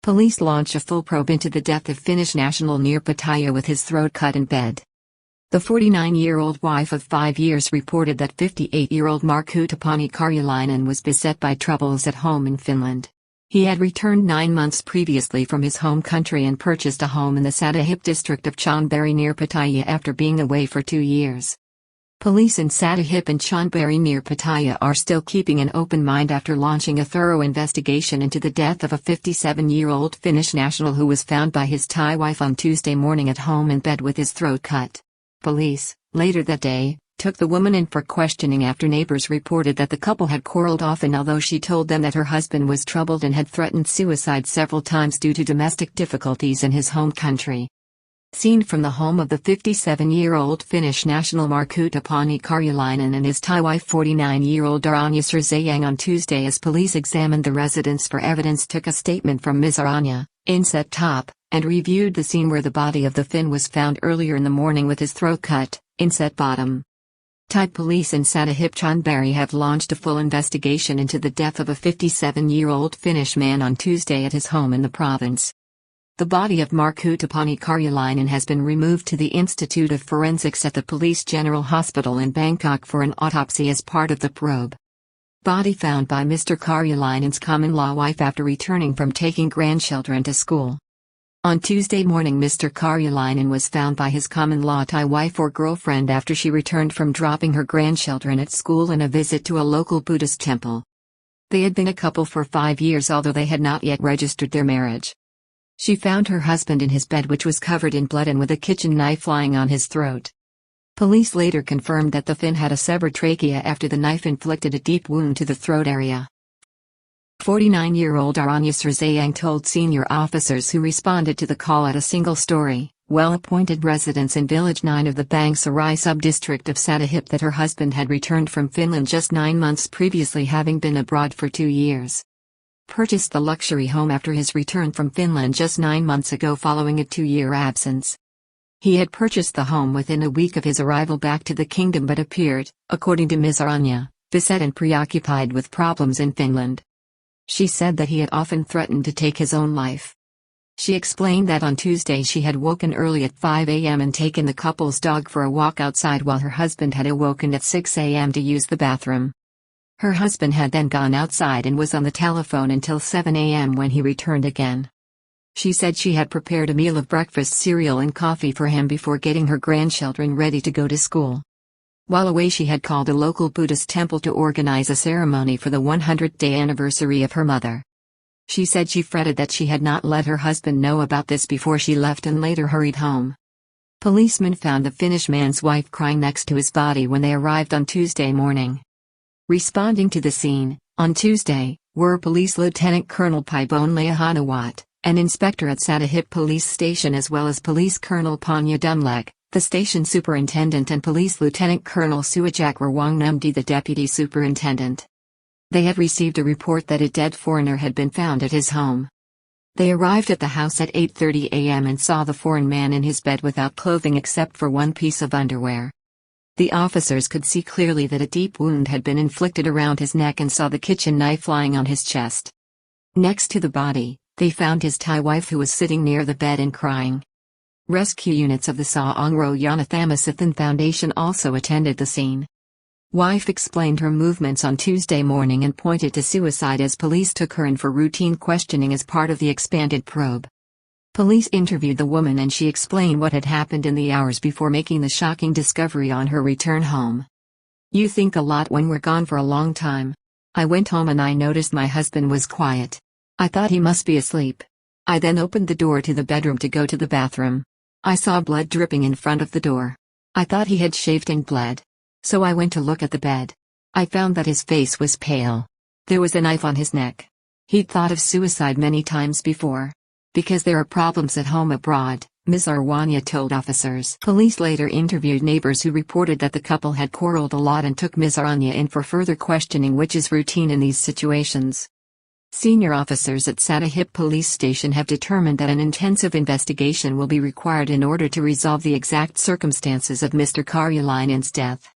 Police launch a full probe into the death of Finnish national near Pattaya with his throat cut in bed. The 49-year-old wife of 5 years reported that 58-year-old Markku Tapani Karjalainen was beset by troubles at home in Finland. He had returned 9 months previously from his home country and purchased a home in the Sattahip district of Chonburi near Pattaya after being away for 2 years. Police in Sattahip and Chonburi near Pattaya are still keeping an open mind after launching a thorough investigation into the death of a 57-year-old Finnish national who was found by his Thai wife on Tuesday morning at home in bed with his throat cut. Police, later that day, took the woman in for questioning after neighbors reported that the couple had quarreled often, although she told them that her husband was troubled and had threatened suicide several times due to domestic difficulties in his home country. Seen from the home of the 57-year-old Finnish national Markku Tapani Karjalainen and his Thai wife 49-year-old Aranya Sirzayang on Tuesday as police examined the residence for evidence, took a statement from Ms. Aranya, inset top, and reviewed the scene where the body of the Finn was found earlier in the morning with his throat cut, inset bottom. Thai police in Sattahip Chonburi have launched a full investigation into the death of a 57-year-old Finnish man on Tuesday at his home in the province. The body of Markku Tapani Karjalainen has been removed to the Institute of Forensics at the Police General Hospital in Bangkok for an autopsy as part of the probe. Body found by Mr. Karjalainen's common-law wife after returning from taking grandchildren to school. On Tuesday morning, Mr. Karjalainen was found by his common-law Thai wife or girlfriend after she returned from dropping her grandchildren at school and a visit to a local Buddhist temple. They had been a couple for 5 years, although they had not yet registered their marriage. She found her husband in his bed, which was covered in blood and with a kitchen knife lying on his throat. Police later confirmed that the Finn had a severed trachea after the knife inflicted a deep wound to the throat area. 49-year-old Aranya Sirzayang told senior officers who responded to the call at a single-story, well-appointed residence in Village 9 of the Bang Sarai sub-district of Sattahip that her husband had returned from Finland just 9 months previously, having been abroad for 2 years. Purchased the luxury home after his return from Finland just 9 months ago following a 2-year absence. He had purchased the home within a week of his arrival back to the kingdom but appeared, according to Ms. Aranya, beset and preoccupied with problems in Finland. She said that he had often threatened to take his own life. She explained that on Tuesday she had woken early at 5 a.m. and taken the couple's dog for a walk outside while her husband had awoken at 6 a.m. to use the bathroom. Her husband had then gone outside and was on the telephone until 7 a.m. when he returned again. She said she had prepared a meal of breakfast cereal and coffee for him before getting her grandchildren ready to go to school. While away, she had called a local Buddhist temple to organize a ceremony for the 100th-day anniversary of her mother. She said she fretted that she had not let her husband know about this before she left and later hurried home. Policemen found the Finnish man's wife crying next to his body when they arrived on Tuesday morning. Responding to the scene, on Tuesday, were Police Lieutenant Colonel Paibon Leahanawat, an inspector at Sattahip Police Station, as well as Police Colonel Panya Dumleg, the station superintendent, and Police Lieutenant Colonel Suajak Rawongnumdi, the deputy superintendent. They had received a report that a dead foreigner had been found at his home. They arrived at the house at 8:30 a.m. and saw the foreign man in his bed without clothing except for one piece of underwear. The officers could see clearly that a deep wound had been inflicted around his neck and saw the kitchen knife lying on his chest. Next to the body, they found his Thai wife, who was sitting near the bed and crying. Rescue units of the Saongro Yanathamasathan Foundation also attended the scene. Wife explained her movements on Tuesday morning and pointed to suicide as police took her in for routine questioning as part of the expanded probe. Police interviewed the woman and she explained what had happened in the hours before making the shocking discovery on her return home. "You think a lot when we're gone for a long time. I went home and I noticed my husband was quiet. I thought he must be asleep. I then opened the door to the bedroom to go to the bathroom. I saw blood dripping in front of the door. I thought he had shaved and bled. So I went to look at the bed. I found that his face was pale. There was a knife on his neck. He'd thought of suicide many times before. Because there are problems at home abroad," Ms. Arwanya told officers. Police later interviewed neighbors who reported that the couple had quarreled a lot and took Ms. Arwanya in for further questioning, which is routine in these situations. Senior officers at Sattahip Police Station have determined that an intensive investigation will be required in order to resolve the exact circumstances of Mr. Karjalainen's death.